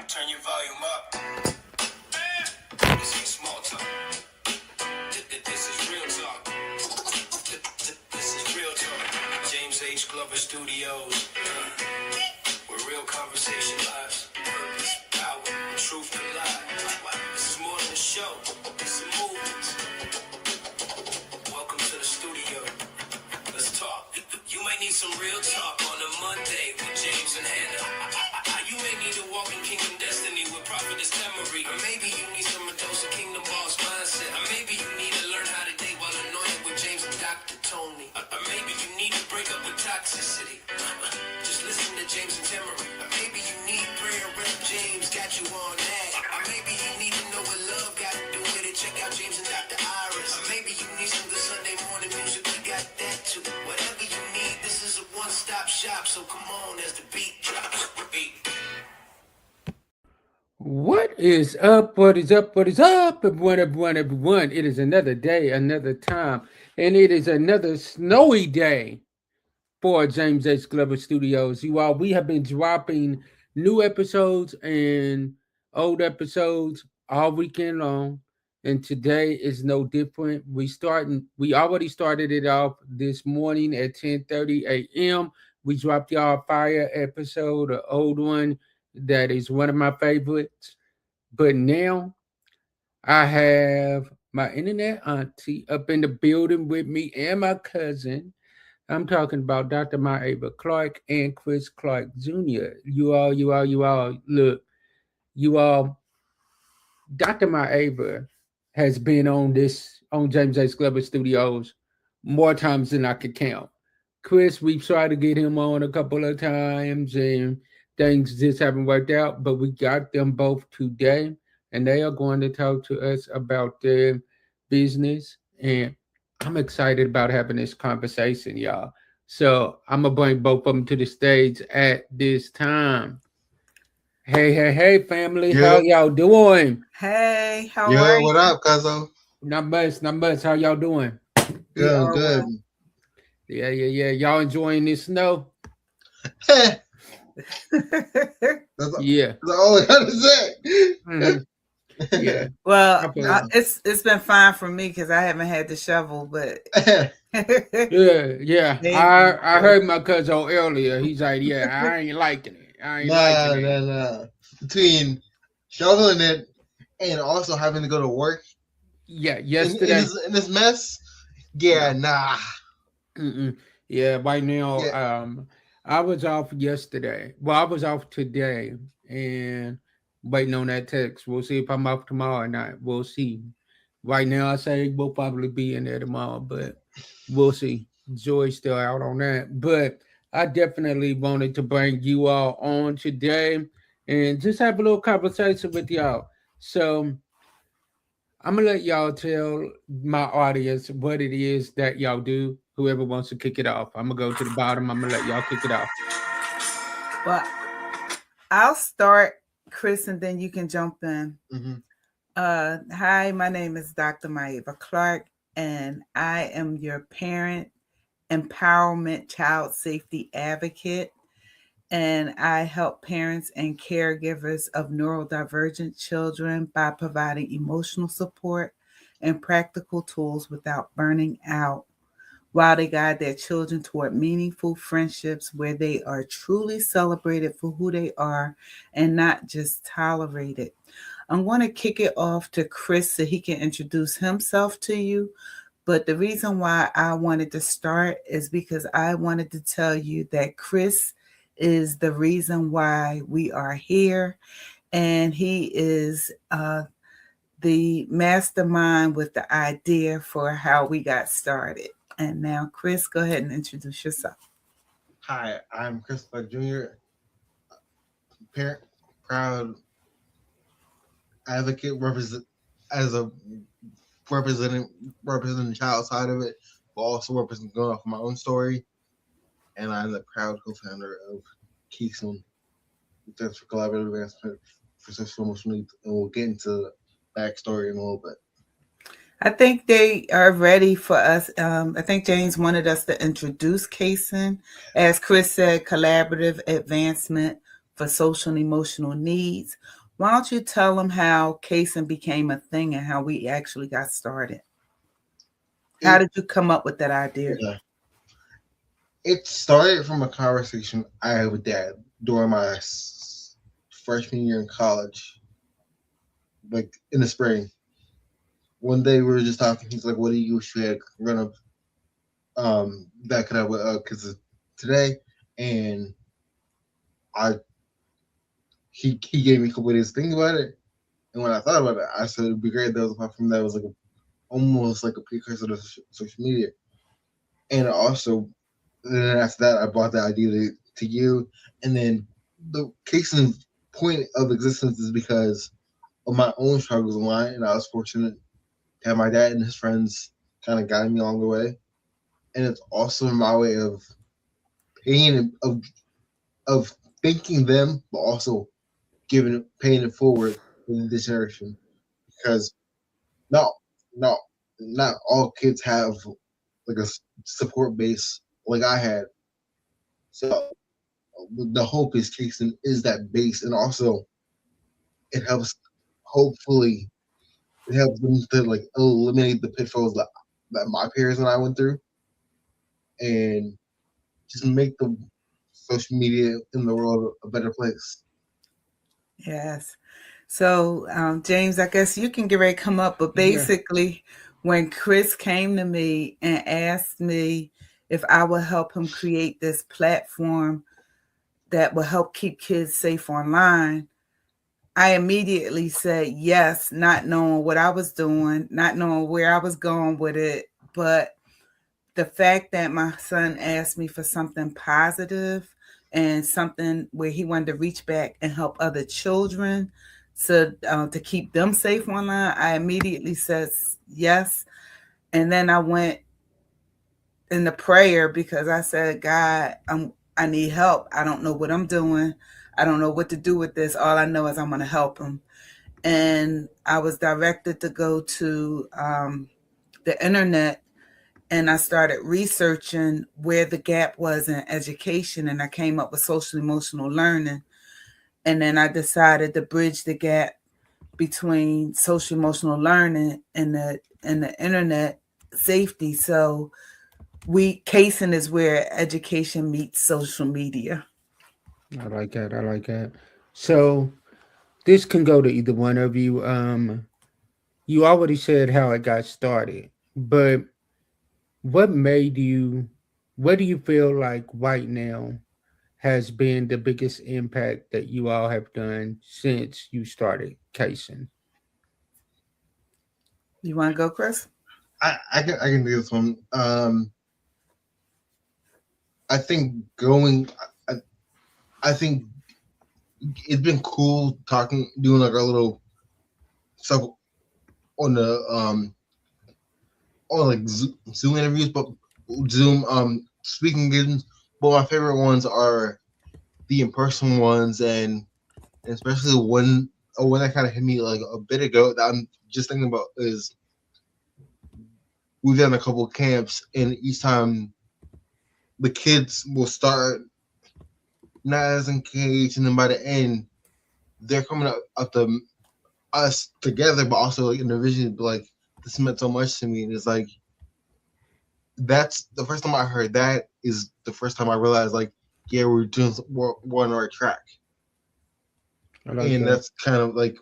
Turn your volume up. This ain't small talk. This is real talk. This is real talk. James H. Glover Studios. Where real conversation lives. Purpose, power, truth collide. This is more than a show. It's a movement. Welcome to the studio. Let's talk. You might need some real talk on a Monday with James and Hannah. You may need to walk in Kingdom Destiny with Prophetess Emery. Or maybe you need some dose of Kingdom Boss mindset. Or maybe you need to learn how to date while anointed with James and Dr. Tony. Or maybe you need to break up with toxicity. Just listen to James and Emery. Or maybe you need prayer, Rep James got you on that. Or maybe you need to know what love got to do with it. Check out James and Dr. Iris. Or maybe you need some good Sunday morning music. We got that too. Whatever you need, this is a one-stop shop. So come on as the beat drops. Beat. What is up? What is up? What is up, everyone? It is another day, another time, and it is another snowy day for James H. Glover Studios. You all, we have been dropping new episodes and old episodes all weekend long, and today is no different. We already started it off this morning at 10:30 a.m. We dropped y'all a fire episode, an old one that is one of my favorites. But now I have my internet auntie up in the building with me and my cousin. I'm talking about Dr. Maeva Clark and Chris Clark Jr. Look, you all, Dr. Maeva has been on James H. Glover Studios more times than I could count. Chris, we've tried to get him on a couple of times and things just haven't worked out, but we got them both today and they are going to talk to us about their business. And I'm excited about having this conversation, y'all. So I'm going to bring both of them to the stage at this time. Hey, family. How y'all doing? Hey, how are you? What up, Cuzzo? Not much. How y'all doing? Good. Well. Yeah. Y'all enjoying this snow? That's Yeah. That's all I gotta say. Mhm. Yeah. Well, Okay. it's been fine for me because I haven't had to shovel, but Yeah. I heard my cousin earlier. He's like, yeah, I ain't liking it. Nah. Between shoveling it and also having to go to work. Yeah, yesterday. In this mess. Yeah, nah. Mm-mm. Yeah, right now, Yeah. I was off yesterday. Well, I was off today and waiting on that text. We'll see if I'm off tomorrow or not. We'll see. Right now, I say we'll probably be in there tomorrow, but we'll see. Joy's still out on that. But I definitely wanted to bring you all on today and just have a little conversation with y'all. So I'm gonna let y'all tell my audience what it is that y'all do. Whoever wants to kick it off, I'm gonna go to the bottom. I'm gonna let y'all kick it off. Well, I'll start, Chris, and then you can jump in. Mm-hmm. Hi, my name is Dr. Maeva Clark, and I am your parent empowerment child safety advocate. And I help parents and caregivers of neurodivergent children by providing emotional support and practical tools without burning out, while they guide their children toward meaningful friendships where they are truly celebrated for who they are and not just tolerated. I'm going to kick it off to Chris so he can introduce himself to you. But the reason why I wanted to start is because I wanted to tell you that Chris is the reason why we are here. And he is the mastermind with the idea for how we got started. And now, Chris, go ahead and introduce yourself. Hi, I'm Chris Clark Jr., parent, proud advocate, representing the child side of it, but also representing going off my own story. And I'm the proud co-founder of Keystone. Thanks for collaborative advancement for social emotional needs, and we'll get into the backstory in a little bit. I think they are ready for us. I think James wanted us to introduce Kaysen. As Chris said, collaborative advancement for social and emotional needs. Why don't you tell them how casing became a thing and how we actually got started? How It, did you come up with that idea? yeah, it started from a conversation I had with Dad during my freshman year in college, like in the spring. One day we were just talking. He's like, "What do you wish you had run up that could have with kids today?" And I he gave me a couple of days to think about it. And when I thought about it, I said it'd be great. That was apart from that was like almost like a precursor to social media. And also, then after that, I brought the idea to you. And then the case in point of existence is because of my own struggles online, and I was fortunate to have my dad and his friends kind of guide me along the way. And it's also my way of paying of thanking them, but also paying it forward in this generation because not not not all kids have like a support base like I had. So the hope is Kingston is that base, and also it helps. Hopefully, it helps them to like eliminate the pitfalls that my parents and I went through, and just make the social media in the world a better place. Yes. So, James, I guess you can get ready to come up, but Yeah. basically, when Chris came to me and asked me if I would help him create this platform that will help keep kids safe online, I immediately said yes, not knowing what I was doing, not knowing where I was going with it. But the fact that my son asked me for something positive and something where he wanted to reach back and help other children to keep them safe online, I immediately said yes. And then I went in the prayer because I said, God, I need help. I don't know what I'm doing. I don't know what to do with this. All I know is I'm going to help him. And I was directed to go to the internet, and I started researching where the gap was in education, and I came up with social emotional learning. And then I decided to bridge the gap between social emotional learning and the internet safety. So we casing is where education meets social media. I like that. I like that. So this can go to either one of you. You already said how it got started, but what made you? What do you feel like right now has been the biggest impact that you all have done since you started casing? You want to go, Chris? I can do this one. I think going. I, I think it's been cool talking, doing like our little stuff on the on like Zoom interviews, but Zoom speaking engagements. But my favorite ones are the in person ones, and especially one that kind of hit me like a bit ago that I'm just thinking about is we've done a couple of camps, and each time the kids will start not as engaged, and then by the end they're coming up to us together, but also like in the vision, like this meant so much to me, and it's like that's the first time I heard that is the first time I realized like yeah we're on the right track, I like and that. that's kind of like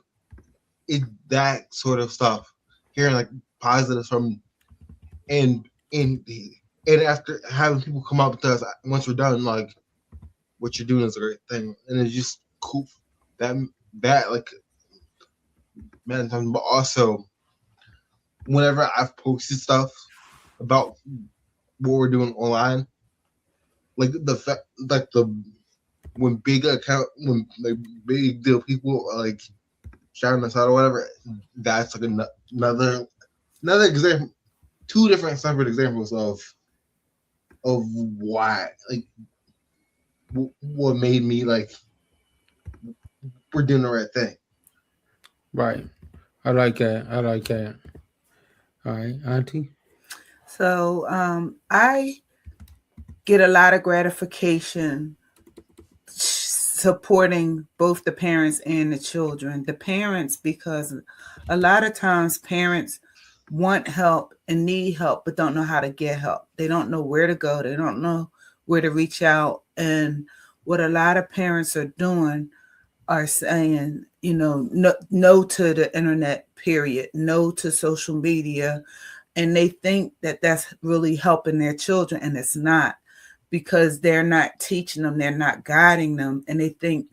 it that sort of stuff, hearing like positives from and and and after having people come up to us once we're done, like what you're doing is a great thing, and it's just cool that that like man, but also whenever I've posted stuff about what we're doing online, like the fact, like the when like big deal people are like shouting us out or whatever, that's like another example, two different separate examples of why like what made me like we're doing the right thing. Right. I like that. I like that. All right, Auntie. So I get a lot of gratification supporting both the parents and the children. The parents, because a lot of times parents want help and need help, but don't know how to get help. They don't know where to go. They don't know where to reach out. And what a lot of parents are doing are saying, no, no to the internet, period, no to social media. And they think that that's really helping their children, and it's not, because they're not teaching them, they're not guiding them, and they think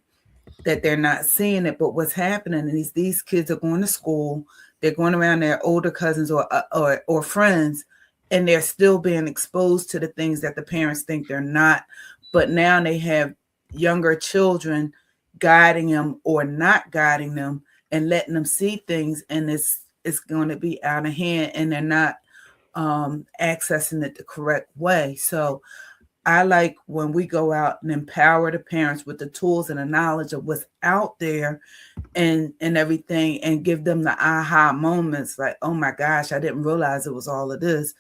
that they're not seeing it. But what's happening is these kids are going to school, they're going around their older cousins or friends, and they're still being exposed to the things that the parents think they're not. But now they have younger children guiding them or not guiding them and letting them see things, and it's going to be out of hand, and they're not accessing it the correct way. So I like when we go out and empower the parents with the tools and the knowledge of what's out there and everything, and give them the aha moments, like, oh my gosh, I didn't realize it was all of this.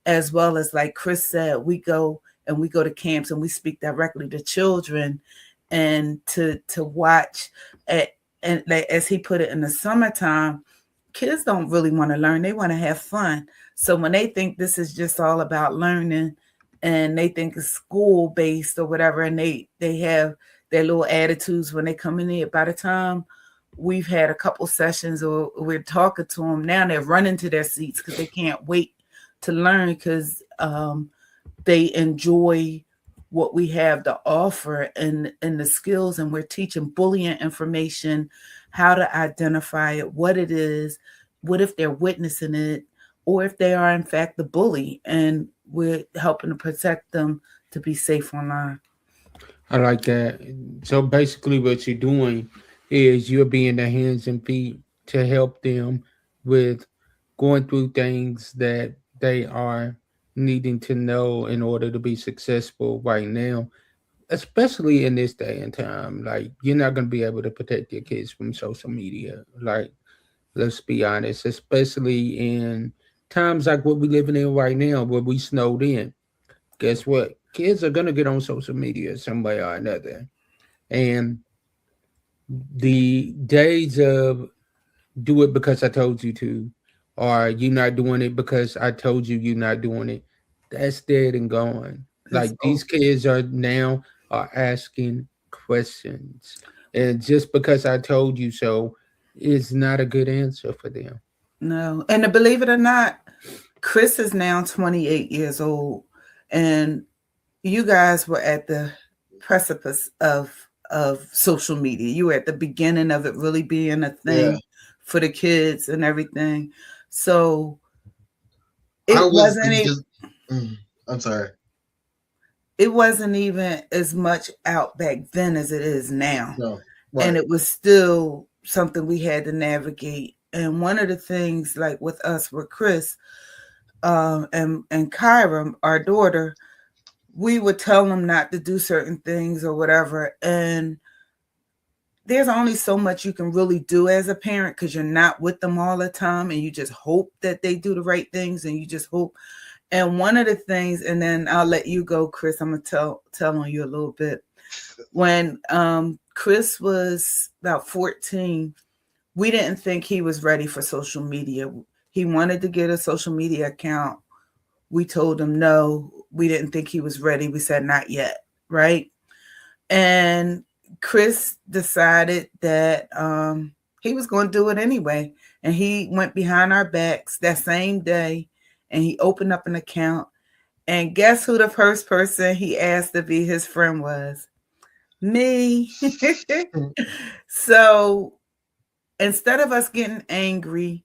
As well as, like Chris said, we go to camps and we speak directly to children, and to watch at, and as he put it, in the summertime, kids don't really want to learn, they want to have fun. So when they think this is just all about learning, and they think it's school based or whatever, and they have their little attitudes when they come in here, by the time we've had a couple sessions or we're talking to them, now they're running to their seats because they can't wait to learn, because they enjoy what we have to offer, and the skills, and we're teaching bullying information, how to identify it, what it is, what if they're witnessing it, or if they are in fact the bully, and we're helping to protect them to be safe online. I like that. So basically, what you're doing is you're being the hands and feet to help them with going through things that they are needing to know in order to be successful right now, especially in this day and time. Like, you're not going to be able to protect your kids from social media. Like, let's be honest, especially in times like what we're living in right now, where we snowed in. Guess what? Kids are gonna get on social media some way or another. And the days of do it because I told you to, or you not doing it because I told you you're not doing it, that's dead and gone. It's Like, these kids are asking questions. And just because I told you so is not a good answer for them. no, and to believe it or not, Chris is now 28 years old, and you guys were at the precipice of social media. You were at the beginning of it really being a Yeah. thing for the kids and everything. So I it was wasn't just. I'm sorry. it wasn't even as much out back then as it is now. No. And Right. it was still something we had to navigate. And one of the things, like with us, with Chris, and Kyra, our daughter, we would tell them not to do certain things or whatever. And there's only so much you can really do as a parent, because you're not with them all the time, and you just hope that they do the right things, and you just hope. And one of the things, and then I'll let you go, Chris. I'm gonna tell on you a little bit. When Chris was about 14, we didn't think he was ready for social media. He wanted to get a social media account. We told him no. We didn't think he was ready. We said not yet, right? And Chris decided that he was going to do it anyway. And he went behind our backs that same day, and he opened up an account. And guess who the first person he asked to be his friend was? Me. So instead of us getting angry,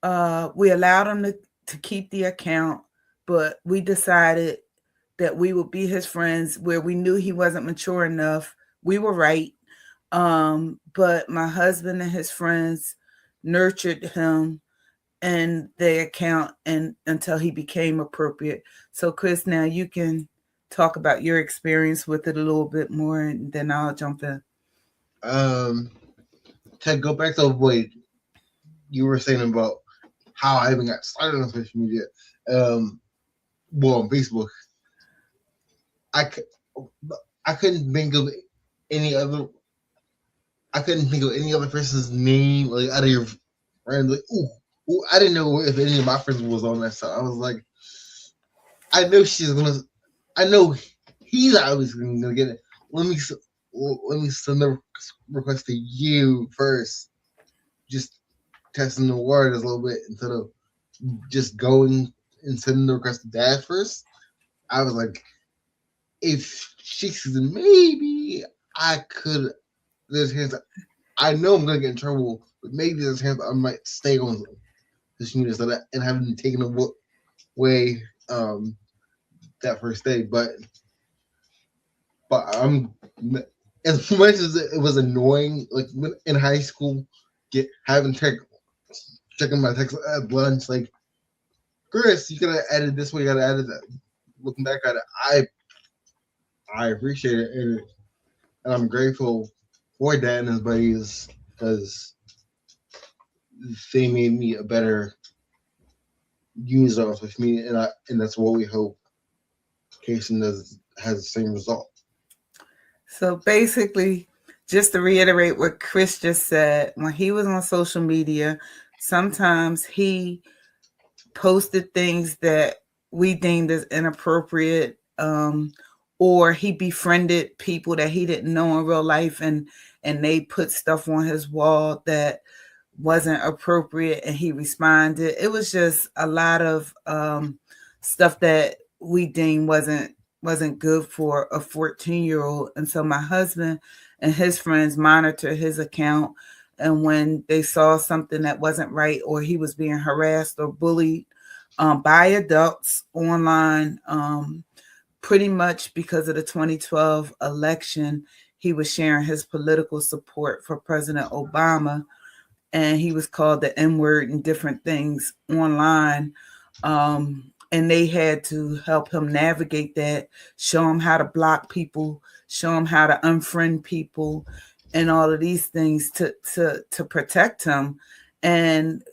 we allowed him to keep the account, but we decided that we would be his friends where we knew he wasn't mature enough. We were right. But my husband and his friends nurtured him and the account and until he became appropriate. So Chris, now you can talk about your experience with it a little bit more, and then I'll jump in. To go back to what you were saying about how I even got started on social media. Well, on Facebook, I couldn't think of any other. I couldn't think of any other person's name like out of your friends. Like, ooh, I didn't know if any of my friends was on that stuff. I was like, I know she's gonna. I know he's obviously gonna get it. Let me send the request to you first. Just testing the waters a little bit instead of just going and sending the request to Dad first. I was like, if she says maybe I could, there's a chance. I know I'm gonna get in trouble, but maybe there's a chance I might stay on this unit so that and haven't taken away that first day. But I'm as much as it was annoying, like in high school, having checking my text at lunch, like Chris, you gotta edit this way, you gotta edit that. Looking back at it, I appreciate it, and I'm grateful for Dan and his buddies because they made me a better user of social media, and that's what we hope Kason has the same result. So basically, just to reiterate what Chris just said, when he was on social media, sometimes he posted things that we deemed as inappropriate, or he befriended people that he didn't know in real life, and they put stuff on his wall that wasn't appropriate, and he responded. It was just a lot of stuff that we deemed wasn't good for a 14-year-old. And so my husband and his friends monitored his account, and when they saw something that wasn't right, or he was being harassed or bullied by adults online, pretty much because of the 2012 election, he was sharing his political support for President Obama, and he was called the N-word and different things online. And they had to help him navigate that, show him how to block people, show him how to unfriend people, and all of these things to protect him. And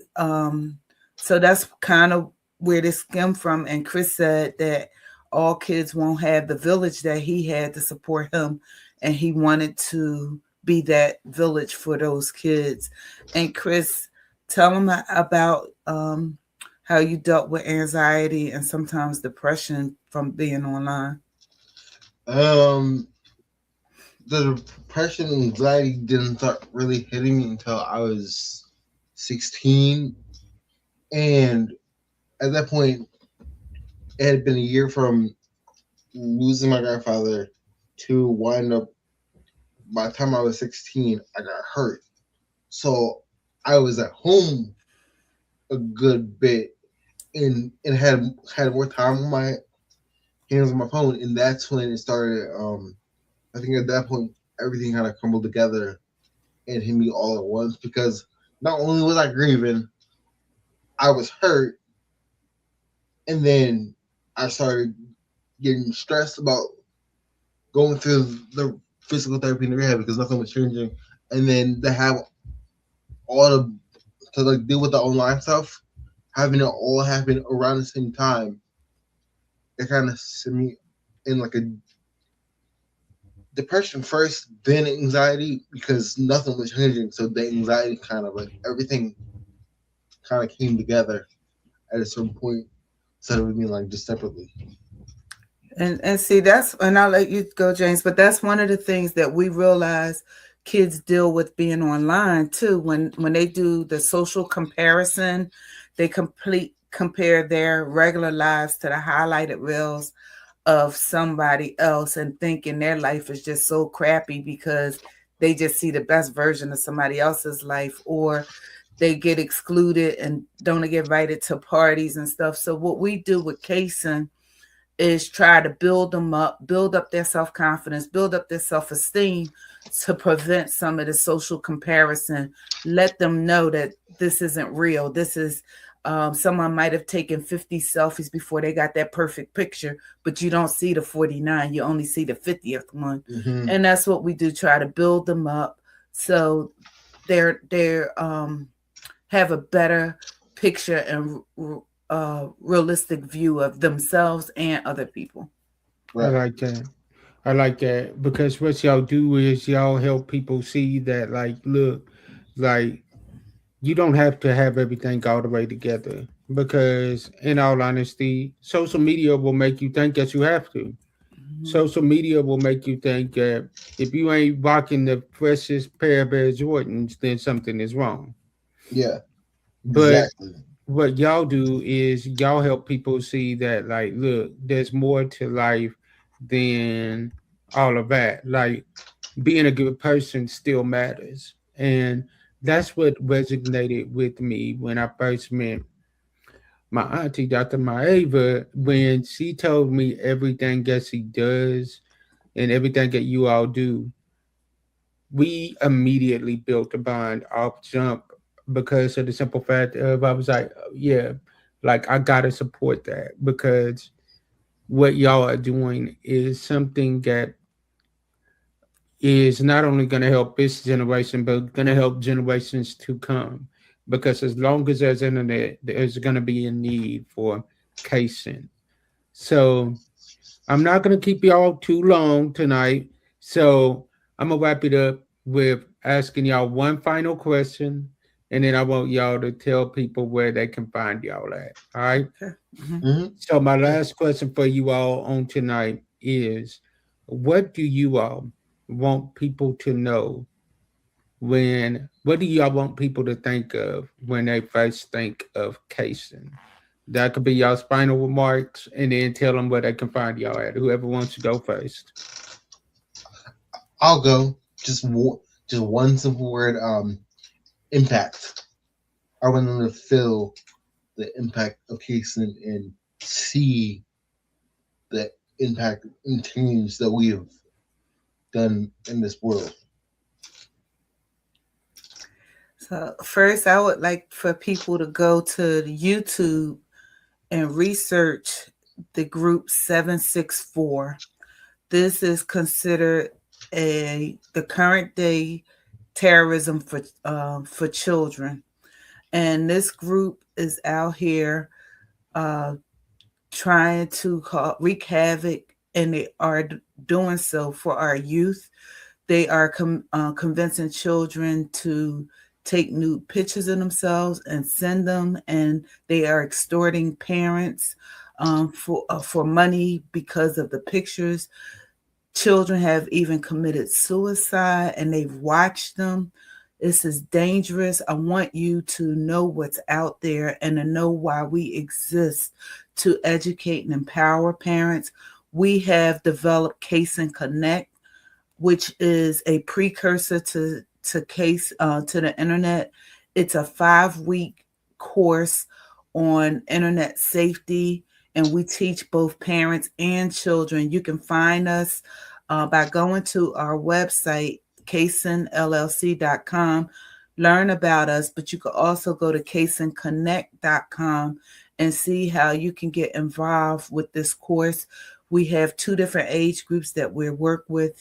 so that's kind of where this stemmed from. And Chris said that all kids won't have the village that he had to support him, and he wanted to be that village for those kids. And Chris, tell them about how you dealt with anxiety and sometimes depression from being online. The depression and anxiety didn't start really hitting me until I was 16, and at that point, it had been a year from losing my grandfather to wind up. By the time I was 16, I got hurt, so I was at home a good bit and had more time on my hands on my phone, and that's when it started. I think at that point everything kind of crumbled together and hit me all at once because not only was I grieving, I was hurt, and then I started getting stressed about going through the physical therapy and the rehab because nothing was changing, and then to have all the to like deal with the online stuff, having it all happen around the same time, it kind of sent me in like a depression first, then anxiety because nothing was changing. So the anxiety kind of like everything kind of came together at a certain point instead of being like just separately. And see, that's, and I'll let you go, James, but that's one of the things that we realize kids deal with being online too. When they do the social comparison, they compare their regular lives to the highlighted reels of somebody else and thinking their life is just so crappy because they just see the best version of somebody else's life, or they get excluded and don't get invited to parties and stuff. So what we do with Kason is try to build them up, build up their self-confidence, build up their self-esteem to prevent some of the social comparison. Let them know that this isn't real. This is someone might have taken 50 selfies before they got that perfect picture, but you don't see the 49. You only see the 50th one. Mm-hmm. And that's what we do, try to build them up so they're have a better picture and realistic view of themselves and other people. I like that. I like that because what y'all do is y'all help people see that, like, look, like, you don't have to have everything all the way together. Because, in all honesty, social media will make you think that you have to. Mhm. Social media will make you think that if you ain't rocking the freshest pair of Air Jordans, then something is wrong. Yeah, But exactly. what y'all do is y'all help people see that, like, look, there's more to life than all of that. Like, being a good person still matters. And that's what resonated with me when I first met my auntie, Dr. Maeva, when she told me everything that she does and everything that you all do. We immediately built a bond off jump because of the simple fact of I was like, yeah, like I gotta support that because what y'all are doing is something that is not only going to help this generation, but going to help generations to come. Because as long as there's internet, there's going to be a need for casing. So I'm not going to keep y'all too long tonight. So I'm going to wrap it up with asking y'all one final question. And then I want y'all to tell people where they can find y'all at. All right. Okay. Mhm. Hmm. So my Yeah. last question for you all on tonight is what do you all want people to know when what do y'all want people to think of when they first think of casing? That could be y'all final remarks and then tell them where they can find y'all at. Whoever wants to go first. I'll go. Just one simple word. Impact. I want them to feel the impact of Kingston and see the impact and change that we have done in this world. So first, I would like for people to go to YouTube and research the group 764. This is considered a the current day terrorism for children, and this group is out here uh, trying to wreak havoc, and they are doing so for our youth. They are convincing children to take nude pictures of themselves and send them, and they are extorting parents for money because of the pictures. Children have even committed suicide, and they've watched them. This is dangerous. I want you to know what's out there and to know why we exist to educate and empower parents. We have developed Case and Connect, which is a precursor to case to the internet. It's a 5 week course on internet safety, and we teach both parents and children. You can find us by going to our website, casonllc.com, learn about us, but you can also go to caseandconnect.com and see how you can get involved with this course. We have two different age groups that we work with.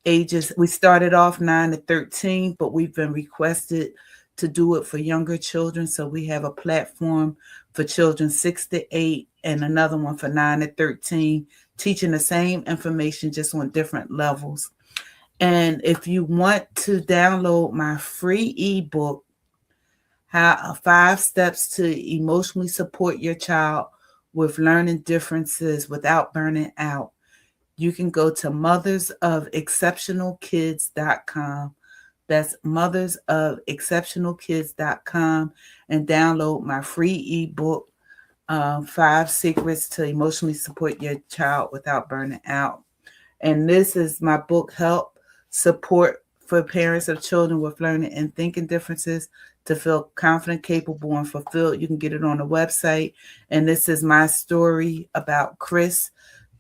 Ages, we started off 9 to 13, but we've been requested to do it for younger children. So we have a platform for children 6 to 8 and another one for 9 to 13, teaching the same information just on different levels. And if you want to download my free ebook, how 5 steps to emotionally support your child with learning differences without burning out, you can go to mothersofexceptionalkids.com. That's mothersofexceptionalkids.com and download my free ebook, 5 Secrets to Emotionally Support Your Child Without Burning Out. And this is my book, Help Support for Parents of Children with Learning and Thinking Differences to Feel Confident, Capable, and Fulfilled. You can get it on the website. And this is my story about Chris,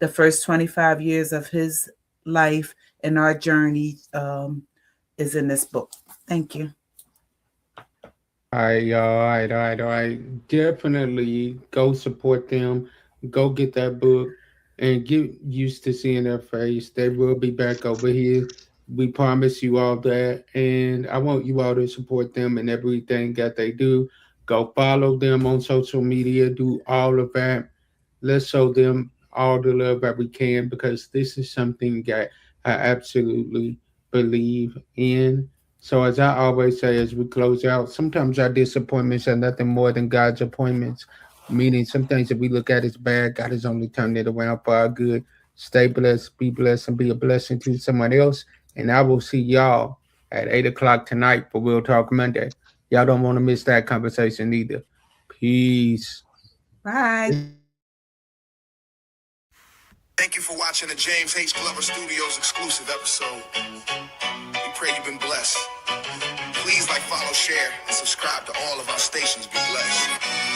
the first 25 years of his life and our journey is in this book. Thank you. All right, y'all. All right, all right, all right. Definitely go support them. Go get that book and get used to seeing their face. They will be back over here. We promise you all that. And I want you all to support them in everything that they do. Go follow them on social media. Do all of that. Let's show them all the love that we can, because this is something that I absolutely believe in. So, as I always say, as we close out, sometimes our disappointments are nothing more than God's appointments. Meaning, some things that we look at as bad, God has only turned it around for our good. Stay blessed, be blessed, and be a blessing to someone else. And I will see y'all at 8 o'clock tonight for Real Talk Monday. Y'all don't want to miss that conversation either. Peace. Bye. Thank you for watching the James H. Glover Studios exclusive episode. We pray you've been blessed. Please like, follow, share, and subscribe to all of our stations. Be blessed.